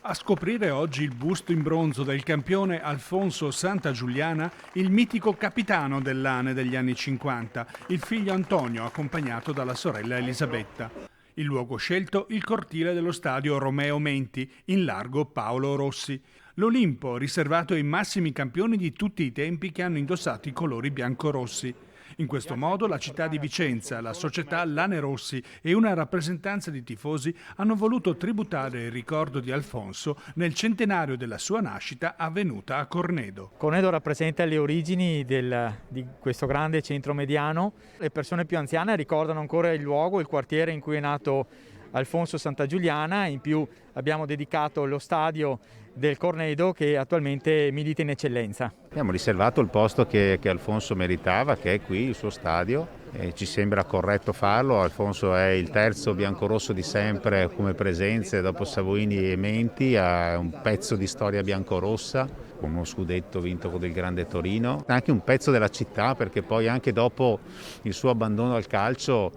A scoprire oggi il busto in bronzo del campione Alfonso Santagiuliana, il mitico capitano dell'Ane degli anni 50, il figlio Antonio accompagnato dalla sorella Elisabetta. Il luogo scelto, il cortile dello stadio Romeo Menti, in largo Paolo Rossi. L'Olimpo, riservato ai massimi campioni di tutti i tempi che hanno indossato i colori biancorossi. In questo modo la città di Vicenza, la società Lane Rossi e una rappresentanza di tifosi hanno voluto tributare il ricordo di Alfonso nel centenario della sua nascita avvenuta a Cornedo. Cornedo rappresenta le origini di questo grande centro mediano. Le persone più anziane ricordano ancora il luogo, il quartiere in cui è nato Alfonso Santagiuliana. In più abbiamo dedicato lo stadio del Cornedo che attualmente milita in eccellenza. Abbiamo riservato il posto che Alfonso meritava, che è qui il suo stadio, e ci sembra corretto farlo. Alfonso è il terzo biancorosso di sempre come presenze dopo Savoini e Menti, ha un pezzo di storia biancorossa, con uno scudetto vinto con il Grande Torino, anche un pezzo della città, perché poi anche dopo il suo abbandono al calcio,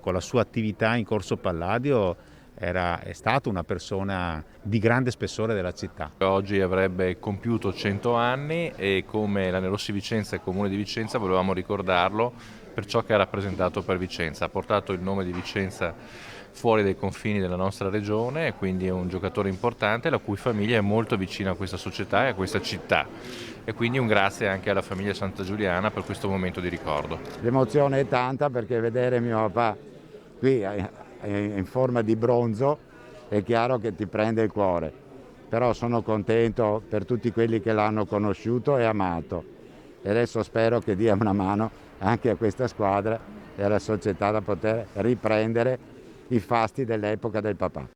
con la sua attività in Corso Palladio, è stato una persona di grande spessore della città. Oggi avrebbe compiuto 100 anni e come Lane Rossi Vicenza e Comune di Vicenza volevamo ricordarlo per ciò che ha rappresentato per Vicenza. Ha portato il nome di Vicenza fuori dai confini della nostra regione e quindi è un giocatore importante la cui famiglia è molto vicina a questa società e a questa città. E quindi un grazie anche alla famiglia Santagiuliana per questo momento di ricordo. L'emozione è tanta perché vedere mio papà qui in forma di bronzo è chiaro che ti prende il cuore, però sono contento per tutti quelli che l'hanno conosciuto e amato e adesso spero che dia una mano anche a questa squadra e alla società da poter riprendere i fasti dell'epoca del papà.